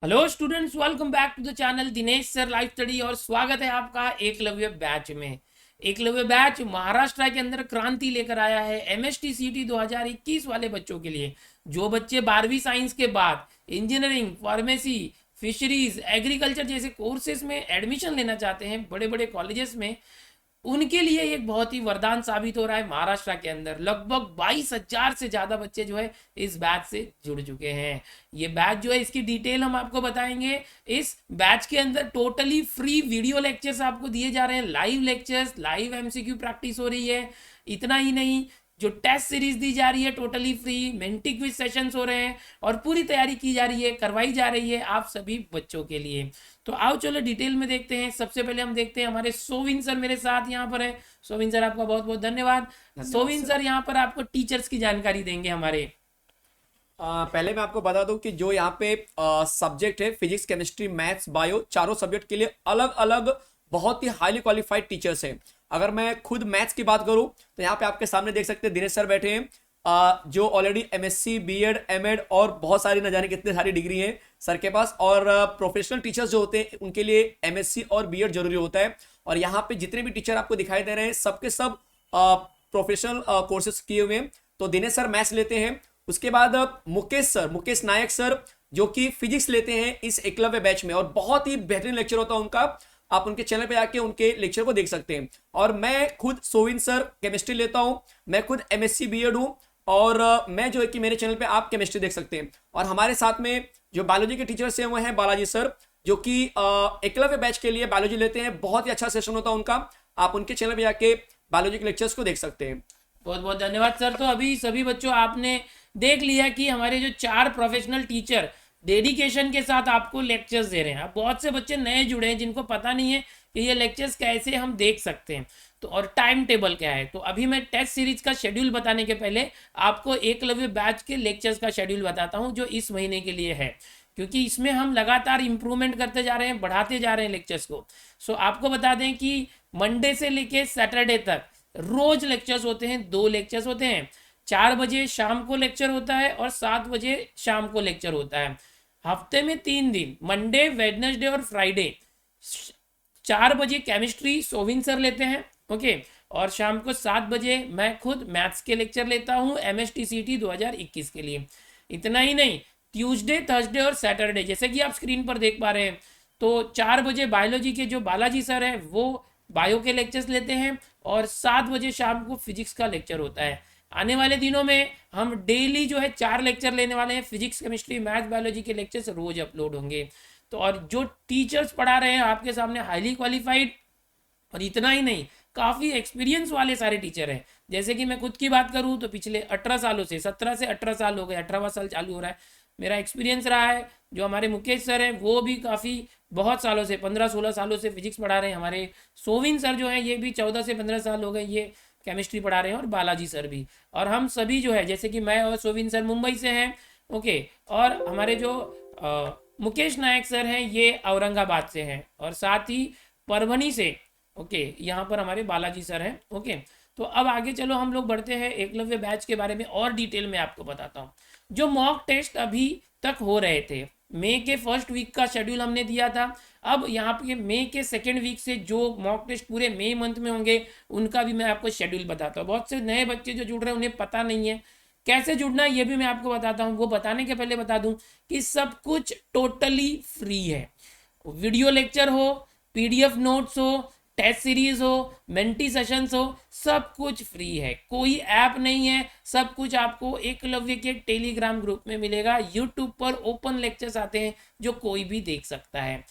Hello students, welcome back to the channel Dinesh sir live study और स्वागत है आपका एकलव्य बैच में। एकलव्य बैच महाराष्ट्र के अंदर क्रांति लेकर आया है एमएसटी सीटी 2021 वाले बच्चों के लिए। जो बच्चे 12वीं साइंस के बाद इंजीनियरिंग, फार्मेसी, फिशरीज, एग्रीकल्चर जैसे कोर्सेज में एडमिशन लेना चाहते हैं बड़े बड़े कॉलेजेस में, उनके लिए एक बहुत ही वरदान साबित हो रहा है। महाराष्ट्र के अंदर लगभग 22,000 से ज़्यादा बच्चे जो है इस बैच से जुड़ चुके हैं। ये बैच जो है इसकी डिटेल हम आपको बताएंगे। इस बैच के अंदर टोटली फ्री वीडियो लेक्चर्स आपको दिए जा रहे हैं, live lectures, live MCQ practice हो रही है। इतना ही नहीं, जो टेस्ट सीरीज दी जा रही है totally free, Menti quiz sessions हो रहे हैं और पूरी तैयारी की जा रही है, करवाई जा रही है आप सभी बच्चों के लिए। तो आओ चलो डिटेल में देखते हैं। सबसे पहले हम देखते हैं, हमारे सोविन सर मेरे साथ यहाँ पर है। सोविन सर आपका बहुत बहुत धन्यवाद। सोविन सर यहाँ पर आपको टीचर्स की जानकारी देंगे हमारे। पहले मैं आपको बता दूं कि जो यहाँ पे सब्जेक्ट है फिजिक्स, केमिस्ट्री, मैथ्स, बायो, चारों सब्जेक्ट के लिए अलग अलग बहुत ही हाईली क्वालिफाइड टीचर्स हैं। अगर मैं खुद मैथ्स की बात करूं तो यहाँ पे आपके सामने देख सकते हैं दिनेश सर बैठे हैं, जो ऑलरेडी एमएससी, बीएड, एमएड और बहुत सारी न जाने कितने सारी डिग्री हैं सर के पास। और प्रोफेशनल टीचर्स जो होते हैं उनके लिए एमएससी और बीएड जरूरी होता है। और यहाँ पे जितने भी टीचर आपको दिखाई दे रहे हैं सबके सब प्रोफेशनल कोर्सेज किए हुए हैं। तो दिनेश सर मैथ्स लेते हैं। उसके बाद मुकेश नायक सर जो कि फिजिक्स लेते हैं इस एकलव्य बैच में, और बहुत ही बेहतरीन लेक्चर होता है उनका। आप उनके चैनल पे जाके उनके लेक्चर को देख सकते हैं। और मैं खुद सोविन सर केमिस्ट्री लेता हूं, मैं खुद एमएससी बीएड हूं। और मैं जो है कि मेरे चैनल पे आप केमिस्ट्री देख सकते हैं। और हमारे साथ में जो बायोलॉजी के टीचर्स हैं वो हैं बालाजी सर, जो कि एकलव्य बैच के लिए बायोलॉजी लेते हैं। बहुत ही अच्छा सेशन होता है उनका, आप उनके चैनल पे जाके बायोलॉजी के लेक्चर्स को देख सकते हैं। बहुत बहुत धन्यवाद सर। तो अभी सभी बच्चों आपने देख लिया कि हमारे जो 4 प्रोफेशनल टीचर डेडिकेशन के साथ आपको लेक्चर्स दे रहे हैं। अब बहुत से बच्चे नए जुड़े हैं जिनको पता नहीं है कि ये लेक्चर्स कैसे हम देख सकते हैं, तो और टाइम टेबल क्या है। तो अभी मैं टेस्ट सीरीज का शेड्यूल बताने के पहले आपको एकलव्य बैच के लेक्चर्स का शेड्यूल बताता हूँ जो इस महीने के लिए है, क्योंकि इसमें हम लगातार इंप्रूवमेंट करते जा रहे हैं, बढ़ाते जा रहे हैं लेक्चर्स को। सो आपको बता दें कि मंडे से लेके सैटरडे तक रोज लेक्चर्स होते हैं। 2 लेक्चर्स होते हैं, 4 बजे शाम को लेक्चर होता है और 7 बजे शाम को लेक्चर होता है। हफ्ते में 3 दिन, मंडे, वेडनेसडे और फ्राइडे। 4 बजे केमिस्ट्री सोविन सर लेते हैं, ओके। और शाम को 7 बजे मैं खुद मैथ्स के लेक्चर लेता हूँ एमएसटीसीटी 2021 के लिए। इतना ही नहीं, ट्यूसडे, थर्सडे और सैटरडे जैसे कि आप स्क्रीन पर देख पा रहे हैं, तो 4 बजे बायोलॉजी के जो बालाजी सर हैं वो बायो के लेक्चर्स लेते हैं और 7 बजे शाम को फिजिक्स का लेक्चर होता है। आने वाले दिनों में हम डेली जो है 4 लेक्चर लेने वाले हैं। फिजिक्स, केमिस्ट्री, मैथ, बायोलॉजी के लेक्चर्स रोज अपलोड होंगे। तो और जो टीचर्स पढ़ा रहे हैं आपके सामने हाईली क्वालिफाइड, और इतना ही नहीं, काफ़ी एक्सपीरियंस वाले सारे टीचर हैं। जैसे कि मैं खुद की बात करूं तो पिछले 18 सालों से, 17 से 18 साल हो गए, 18वां साल चालू हो रहा है, मेरा एक्सपीरियंस रहा है। जो हमारे मुकेश सर हैं वो भी काफ़ी बहुत सालों से, 15-16 सालों से फिजिक्स पढ़ा रहे हैं। हमारे सोविन सर जो हैं ये भी 14 से 15 साल हो गए, ये केमिस्ट्री पढ़ा रहे हैं, और बालाजी सर भी। और हम सभी जो है, जैसे कि मैं और सोविन सर मुंबई से हैं, ओके। और हमारे जो मुकेश नायक सर हैं ये औरंगाबाद से हैं, और साथ ही परभनी से, ओके, यहाँ पर हमारे बालाजी सर हैं, ओके। तो अब आगे चलो हम लोग बढ़ते हैं एकलव्य बैच के बारे में और डिटेल में आपको बताता हूँ। जो मॉक टेस्ट अभी तक हो रहे थे, मई के फर्स्ट वीक का शेड्यूल हमने दिया था। अब यहाँ पे मई के सेकेंड वीक से जो मॉक टेस्ट पूरे मई मंथ में होंगे उनका भी मैं आपको शेड्यूल बताता हूँ। बहुत से नए बच्चे जो जुड़ रहे हैं उन्हें पता नहीं है कैसे जुड़ना है, ये भी मैं आपको बताता हूँ। वो बताने के पहले बता दूँ कि सब कुछ टोटली फ्री है। वीडियो लेक्चर हो, पीडीएफ नोट्स हो, टेस्ट सीरीज हो, मेंटी सेशंस हो, सब कुछ फ्री है। कोई ऐप नहीं है, सब कुछ आपको एकलव्य के टेलीग्राम ग्रुप में मिलेगा। यूट्यूब पर ओपन लेक्चर्स आते हैं जो कोई भी देख सकता है।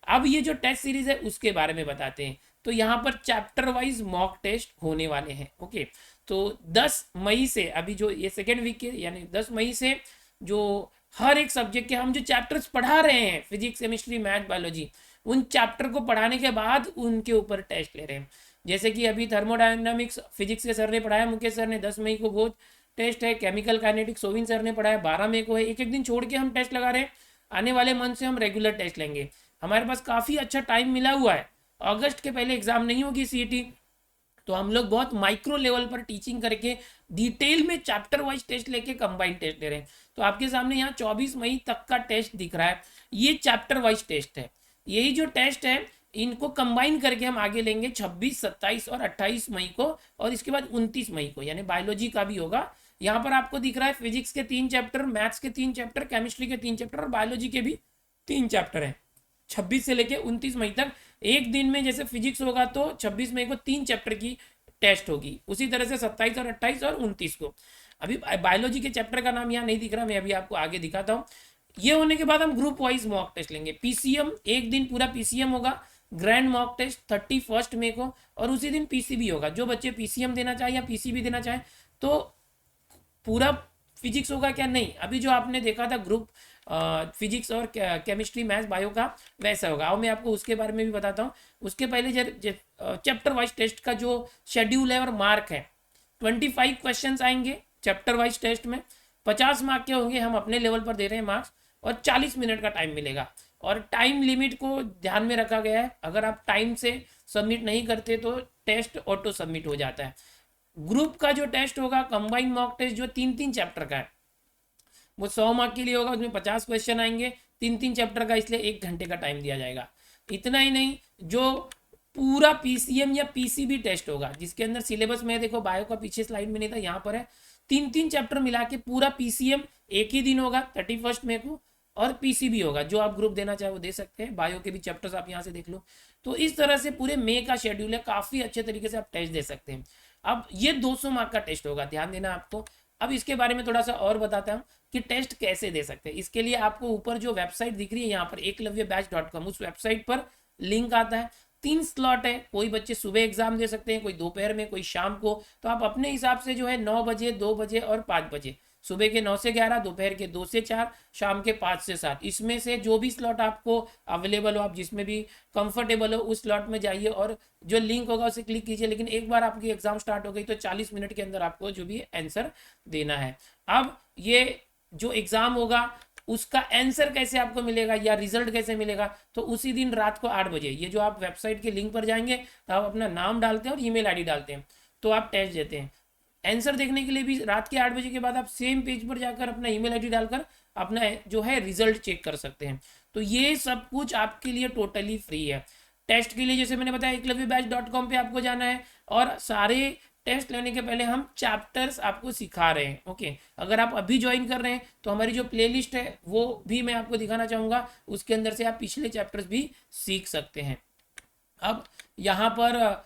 अब ये जो टेस्ट सीरीज है उसके बारे में बताते हैं। तो यहाँ पर चैप्टर वाइज मॉक टेस्ट होने वाले हैं, ओके। तो 10 मई से, अभी जो ये सेकेंड वीक के यानी 10 मई से जो हर एक सब्जेक्ट के हम जो चैप्टर्स पढ़ा रहे हैं, फिजिक्स, केमिस्ट्री, मैथ, बायोलॉजी, उन चैप्टर को पढ़ाने के बाद उनके ऊपर टेस्ट ले रहे हैं। जैसे कि अभी थर्मोडायनामिक्स फिजिक्स के सर ने पढ़ाया, मुकेश सर ने, 10 मई को वो टेस्ट है। केमिकल काइनेटिक्स सोविन सर ने पढ़ाया, 12 मई को है। एक एक दिन छोड़ के हम टेस्ट लगा रहे हैं। आने वाले मंथ से हम रेगुलर टेस्ट लेंगे। हमारे पास काफ़ी अच्छा टाइम मिला हुआ है। अगस्त के पहले एग्जाम नहीं होगी सीईटी, तो हम लोग बहुत माइक्रो लेवल पर टीचिंग करके डिटेल में चैप्टर वाइज टेस्ट लेके कंबाइंड टेस्ट ले रहे हैं। तो आपके सामने यहाँ 24 मई तक का टेस्ट दिख रहा है, ये चैप्टर वाइज टेस्ट है। यही जो टेस्ट है इनको कंबाइन करके हम आगे लेंगे 26, 27 और 28 मई को, और इसके बाद 29 मई को, यानी बायोलॉजी का भी होगा। यहाँ पर आपको दिख रहा है फिजिक्स के 3 चैप्टर, मैथ्स के 3 चैप्टर, केमिस्ट्री के 3 चैप्टर और बायोलॉजी के भी 3 चैप्टर हैं। 26 से लेके 29 मई तक एक दिन में, जैसे फिजिक्स होगा तो 26 मई को 3 चैप्टर की टेस्ट होगी, उसी तरह से 27 और 28 और 29 को। अभी बायोलॉजी के चैप्टर का नाम यहाँ नहीं दिख रहा, मैं अभी आपको आगे दिखाता हूँ। ये होने के बाद हम ग्रुप वाइज मॉक टेस्ट लेंगे। पीसीएम, एक दिन पूरा पीसीएम होगा, ग्रैंड मॉक टेस्ट 31 मई को, और उसी दिन पीसीबी होगा। जो बच्चे पीसीएम देना चाहे या पीसीबी देना चाहे तो पूरा फिजिक्स होगा क्या, नहीं, अभी जो आपने देखा था ग्रुप फिजिक्स और केमिस्ट्री, मैथ्स, बायो का, वैसा होगा। अब मैं आपको उसके बारे में भी बताता हूँ। उसके पहले चैप्टर वाइज टेस्ट का जो शेड्यूल है और मार्क है, 25 क्वेश्चंस आएंगे चैप्टर वाइज टेस्ट में, 50 मार्क के होंगे, हम अपने लेवल पर दे रहे हैं मार्क्स, और 40 मिनट का टाइम मिलेगा। और टाइम लिमिट को ध्यान में रखा गया है, अगर आप टाइम से सबमिट नहीं करते तो टेस्ट ऑटो सबमिट हो जाता है। ग्रुप का जो टेस्ट होगा, कंबाइंड मॉक टेस्ट, जो 3-3 चैप्टर का है, वो 100 मार्क के लिए होगा। उसमें 50 क्वेश्चन आएंगे, 3-3 चैप्टर का, इसलिए 1 घंटे का टाइम दिया जाएगा। इतना ही नहीं, जो पूरा पीसीएम या पीसीबी टेस्ट होगा, जिसके अंदर सिलेबस में देखो, बायो का पीछे स्लाइड में नहीं था, यहाँ पर है, 3-3 चैप्टर मिला के पूरा पीसीएम एक ही दिन होगा 31 मई को, और पीसीबी होगा। जो आप ग्रुप देना चाहे वो दे सकते हैं, बायो के भी चैप्टर्स आप यहाँ से देख लो। तो इस तरह से पूरे मई का शेड्यूल है, काफ़ी अच्छे तरीके से आप टेस्ट दे सकते हैं। अब ये 200 मार्क का टेस्ट होगा, ध्यान देना आपको। अब इसके बारे में थोड़ा सा और बताता हूँ कि टेस्ट कैसे दे सकते हैं। इसके लिए आपको ऊपर जो वेबसाइट दिख रही है यहाँ पर, eklavyabatch.com, उस वेबसाइट पर लिंक आता है। 3 स्लॉट है, कोई बच्चे सुबह एग्जाम दे सकते हैं, कोई दोपहर में, कोई शाम को। तो आप अपने हिसाब से जो है 9 बजे, 2 बजे और 5 बजे, सुबह के 9 से 11, दोपहर के 2 से 4, शाम के 5 से 7, इसमें से जो भी स्लॉट आपको अवेलेबल हो, आप जिसमें भी कंफर्टेबल हो उस स्लॉट में जाइए और जो लिंक होगा उसे क्लिक कीजिए। लेकिन एक बार आपकी एग्जाम स्टार्ट हो गई तो 40 मिनट के अंदर आपको जो भी आंसर देना है। अब ये जो एग्जाम होगा उसका आंसर कैसे आपको मिलेगा या रिजल्ट कैसे मिलेगा, तो उसी दिन रात को 8 बजे, ये जो आप वेबसाइट के लिंक पर जाएंगे तो आप अपना नाम डालते हैं और ईमेल आईडी डालते हैं, तो आप टेस्ट देते हैं। आंसर देखने के लिए भी रात के 8 बजे के बाद आप सेम पेज पर जाकर अपना ईमेल आईडी डालकर अपना जो है रिजल्ट चेक कर सकते हैं। तो ये सब कुछ आपके लिए टोटली फ्री है। टेस्ट के लिए जैसे मैंने बताया eklavyabatch.com पे आपको जाना है, और सारे टेस्ट लेने के पहले हम चैप्टर्स आपको सिखा रहे हैं। ओके, अगर आप अभी ज्वाइन कर रहे हैं तो हमारी जो प्लेलिस्ट है वो भी मैं आपको दिखाना चाहूँगा, उसके अंदर से आप पिछले चैप्टर्स भी सीख सकते हैं। अब यहाँ पर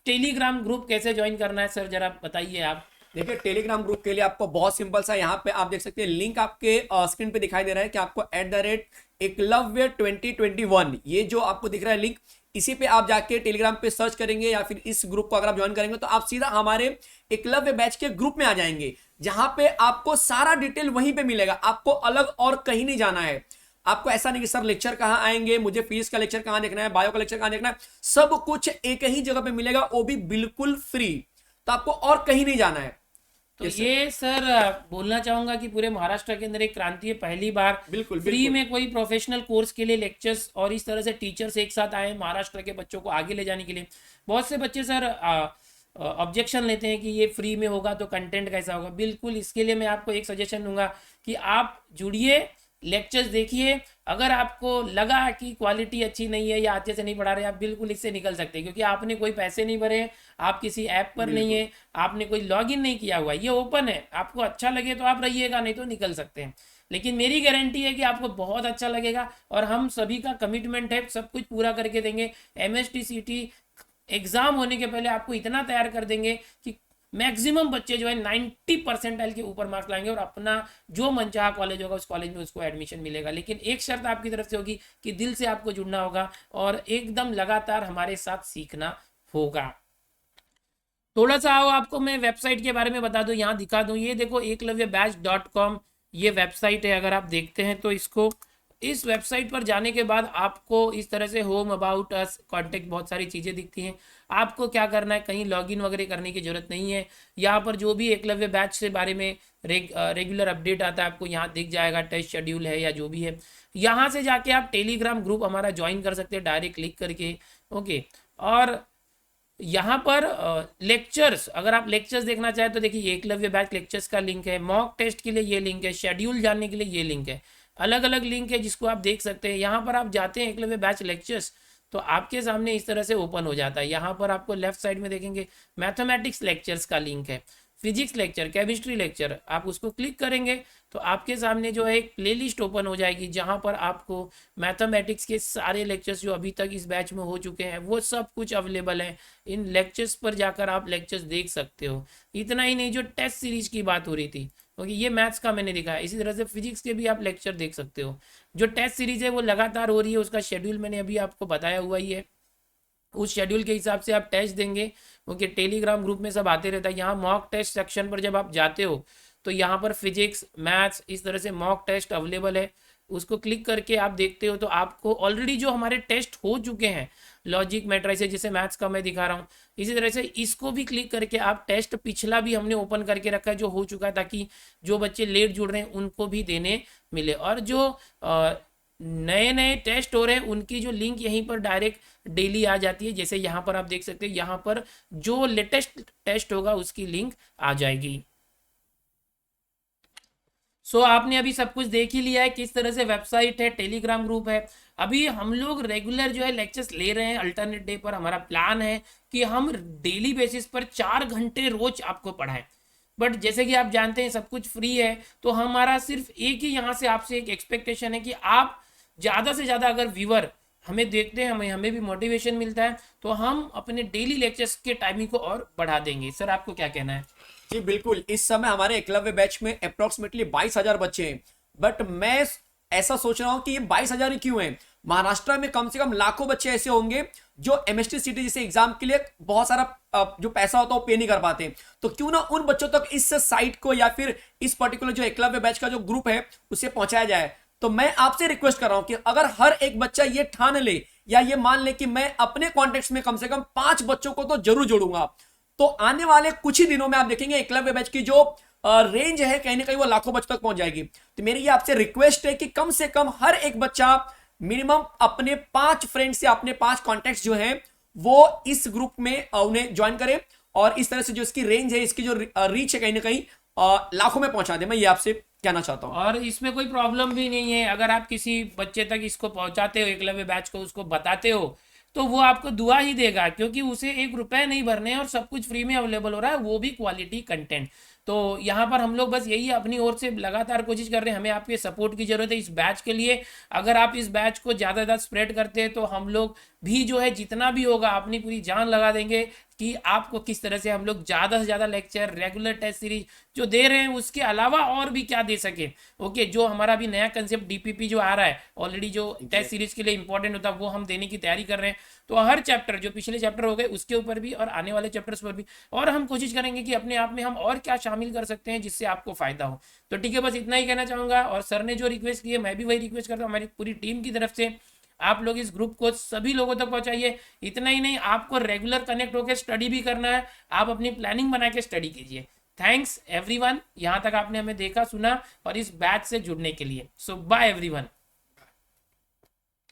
टेलीग्राम ग्रुप कैसे ज्वाइन करना है सर, जरा बताइए आप। देखिए, टेलीग्राम ग्रुप के लिए आपको बहुत सिंपल सा, यहाँ पे आप देख सकते हैं लिंक आपके स्क्रीन पे दिखाई दे रहा है कि आपको @eklavya 2021, ये जो आपको दिख रहा है लिंक, इसी पे आप जाके टेलीग्राम पे सर्च करेंगे या फिर इस ग्रुप को अगर आप ज्वाइन करेंगे तो आप सीधा हमारे एकलव्य बैच के ग्रुप में आ जाएंगे, जहां पे आपको सारा डिटेल वहीं पे मिलेगा। आपको अलग और कहीं नहीं जाना है। आपको ऐसा नहीं कि सर लेक्चर कहाँ आएंगे, मुझे फिजिक्स का लेक्चर कहाँ देखना है, बायो का लेक्चर कहाँ देखना है, सब कुछ एक ही जगह पे मिलेगा, वो भी बिल्कुल फ्री। तो आपको और कहीं नहीं जाना है। तो ये सर बोलना चाहूंगा कि पूरे महाराष्ट्र के अंदर एक क्रांति है, पहली बार बिल्कुल फ्री में कोई प्रोफेशनल कोर्स के लिए लेक्चर्स और इस तरह से टीचर्स एक साथ आए महाराष्ट्र के बच्चों को आगे ले जाने के लिए। बहुत से बच्चे सर ऑब्जेक्शन लेते हैं कि ये फ्री में होगा तो कंटेंट कैसा होगा। बिल्कुल, इसके लिए मैं आपको एक सजेशन दूंगा कि आप जुड़िए, लेक्चर्स देखिए। अगर आपको लगा कि क्वालिटी अच्छी नहीं है या अच्छे से नहीं पढ़ा रहे, आप बिल्कुल इससे निकल सकते हैं, क्योंकि आपने कोई पैसे नहीं भरे, आप किसी ऐप पर नहीं है, आपने कोई लॉगिन नहीं किया हुआ, ये ओपन है। आपको अच्छा लगे तो आप रहिएगा, नहीं तो निकल सकते हैं। लेकिन मेरी गारंटी है कि आपको बहुत अच्छा लगेगा और हम सभी का कमिटमेंट है, सब कुछ पूरा करके देंगे। MSTCT एग्जाम होने के पहले आपको इतना तैयार कर देंगे कि मैक्सिमम बच्चे जो है 90 परसेंटाइल के ऊपर मार्क्स लाएंगे और अपना जो मनचाहा कॉलेज होगा उस कॉलेज में उसको एडमिशन मिलेगा। लेकिन एक शर्त आपकी तरफ से होगी कि दिल से आपको जुड़ना होगा और एकदम लगातार हमारे साथ सीखना होगा। थोड़ा सा आओ आपको मैं वेबसाइट के बारे में बता दूं, यहाँ दिखा दूं। ये देखो eklavyabatch.com ये वेबसाइट है। अगर आप देखते हैं तो इसको, इस वेबसाइट पर जाने के बाद आपको इस तरह से होम, अबाउट अस, कॉन्टेक्ट, बहुत सारी चीज़ें दिखती हैं। आपको क्या करना है, कहीं लॉगिन वगैरह करने की ज़रूरत नहीं है। यहाँ पर जो भी एकलव्य बैच से बारे में रेगुलर अपडेट आता है आपको यहाँ दिख जाएगा, टेस्ट शेड्यूल है या जो भी है। यहाँ से जाके आप टेलीग्राम ग्रुप हमारा ज्वाइन कर सकते हैं डायरेक्ट क्लिक करके। ओके, और यहाँ पर लेक्चर्स, अगर आप लेक्चर्स देखना चाहें तो देखिए एकलव्य बैच लेक्चर्स का लिंक है, मॉक टेस्ट के लिए ये लिंक है, शेड्यूल जानने के लिए ये लिंक है, अलग अलग लिंक है जिसको आप देख सकते हैं। यहाँ पर आप जाते हैं एकलव्य बैच लेक्चर्स तो आपके सामने इस तरह से ओपन हो जाता है। यहाँ पर आपको लेफ्ट साइड में देखेंगे मैथमेटिक्स लेक्चर्स का लिंक है, फिजिक्स लेक्चर, केमिस्ट्री लेक्चर, आप उसको क्लिक करेंगे तो आपके सामने जो है एक प्लेलिस्ट ओपन हो जाएगी जहां पर आपको मैथमेटिक्स के सारे लेक्चर्स जो अभी तक इस बैच में हो चुके हैं वो सब कुछ अवेलेबल है। इन लेक्चर्स पर जाकर आप लेक्चर्स देख सकते हो। इतना ही नहीं, जो टेस्ट सीरीज की बात हो रही थी क्योंकि ये मैथ्स का मैंने दिखाया, इसी तरह से फिजिक्स के भी आप लेक्चर देख सकते हो। जो टेस्ट सीरीज है वो लगातार हो रही है, उसका शेड्यूल मैंने अभी आपको बताया हुआ ही है। उस शेड्यूल के हिसाब से आप टेस्ट देंगे क्योंकि टेलीग्राम ग्रुप में सब आते रहता है। यहाँ मॉक टेस्ट सेक्शन पर जब आप जाते हो तो यहाँ पर फिजिक्स, मैथ्स, इस तरह से मॉक टेस्ट अवेलेबल है। उसको क्लिक करके आप देखते हो तो आपको ऑलरेडी जो हमारे टेस्ट हो चुके हैं लॉजिक मैट्रिसेस जैसे मैथ्स का मैं दिखा रहा हूँ, इसी तरह से इसको भी क्लिक करके आप टेस्ट पिछला भी हमने ओपन करके रखा है जो हो चुका है, ताकि जो बच्चे लेट जुड़ रहे हैं उनको भी देने मिले। और जो नए नए टेस्ट हो रहे हैं उनकी जो लिंक यहीं पर डायरेक्ट डेली आ जाती है। जैसे यहाँ पर आप देख सकते हैं, यहाँ पर जो लेटेस्ट टेस्ट होगा उसकी लिंक आ जाएगी। आपने अभी सब कुछ देख ही लिया है, किस तरह से वेबसाइट है, टेलीग्राम ग्रुप है। अभी हम लोग रेगुलर जो है लेक्चर्स ले रहे हैं अल्टरनेट डे पर। हमारा प्लान है कि हम डेली बेसिस पर 4 घंटे रोज आपको पढ़ाएं। बट जैसे कि आप जानते हैं सब कुछ फ्री है, तो हमारा सिर्फ एक ही यहाँ से आपसे एक एक्सपेक्टेशन है कि आप ज़्यादा से ज़्यादा अगर व्यूअर हमें देखते हैं, हमें भी मोटिवेशन मिलता है, तो हम अपने डेली लेक्चर्स के टाइमिंग को और बढ़ा देंगे। सर आपको क्या कहना है? जी बिल्कुल, इस समय हमारे एकलव्य बैच में अप्रोक्सीमेटली 22,000 बच्चे हैं। बट मैं ऐसा सोच रहा हूं कि ये 22,000 ही क्यों हैं। महाराष्ट्र में कम से कम लाखों बच्चे ऐसे होंगे जो एमएसटी सीटी जैसे एग्जाम के लिए बहुत सारा जो पैसा होता है वो पे नहीं कर पाते। तो क्यों ना उन बच्चों तक इस साइट को या फिर इस पर्टिकुलर जो एकलव्य बैच का जो ग्रुप है उसे पहुंचाया जाए। तो मैं आपसे रिक्वेस्ट कर रहा हूं कि अगर हर एक बच्चा ये ठान ले या ये मान ले कि मैं अपने कॉन्टेक्ट में कम से कम 5 बच्चों को तो जरूर जोड़ूंगा, तो आने वाले कुछ ही दिनों में आप देखेंगे एकलव्य बैच की जो रेंज है कहीं ना कहीं वो लाखों बच्चों तक पहुंच जाएगी। तो मेरी ये आपसे रिक्वेस्ट है कि कम से कम हर एक बच्चा मिनिमम अपने 5 फ्रेंड्स या अपने 5 कॉन्टेक्ट्स जो हैं वो इस ग्रुप में उन्हें ज्वाइन करे, और इस तरह से जो इसकी रेंज है, इसकी जो रीच है कहीं ना कहीं लाखों में पहुंचा दे। मैं ये आपसे कहना चाहता हूं। और इसमें कोई प्रॉब्लम भी नहीं है, अगर आप किसी बच्चे तक इसको पहुंचाते हो, एकलव्य बैच को उसको बताते हो, तो वो आपको दुआ ही देगा, क्योंकि उसे 1 रुपए नहीं भरने हैं और सब कुछ फ्री में अवेलेबल हो रहा है, वो भी क्वालिटी कंटेंट। तो यहाँ पर हम लोग बस यही अपनी ओर से लगातार कोशिश कर रहे हैं। हमें आपके सपोर्ट की जरूरत है इस बैच के लिए। अगर आप इस बैच को ज़्यादा ज़्यादा स्प्रेड करते हैं तो हम लोग भी जो है जितना भी होगा अपनी पूरी जान लगा देंगे कि आपको किस तरह से हम लोग ज़्यादा से ज़्यादा लेक्चर, रेगुलर टेस्ट सीरीज जो दे रहे हैं उसके अलावा और भी क्या दे सके। ओके, जो हमारा भी नया कंसेप्ट डीपीपी जो आ रहा है ऑलरेडी, जो टेस्ट सीरीज के लिए इंपॉर्टेंट होता है, वो हम देने की तैयारी कर रहे हैं। तो हर चैप्टर जो पिछले चैप्टर हो गए उसके ऊपर भी और आने वाले चैप्टर्स पर भी, और हम कोशिश करेंगे कि अपने आप में हम और क्या शामिल कर सकते हैं जिससे आपको फायदा हो। तो ठीक है, बस इतना ही कहना चाहूँगा। और सर ने जो रिक्वेस्ट की है मैं भी वही रिक्वेस्ट करता हूँ हमारी पूरी टीम की तरफ से, आप लोग इस ग्रुप को सभी लोगों तक पहुंचाइए। इतना ही नहीं, आपको रेगुलर कनेक्ट होकर स्टडी भी करना है, आप अपनी प्लानिंग बना के स्टडी कीजिए। थैंक्स एवरीवन, यहाँ तक आपने हमें देखा, सुना और इस बैच से जुड़ने के लिए। सो बाय एवरीवन।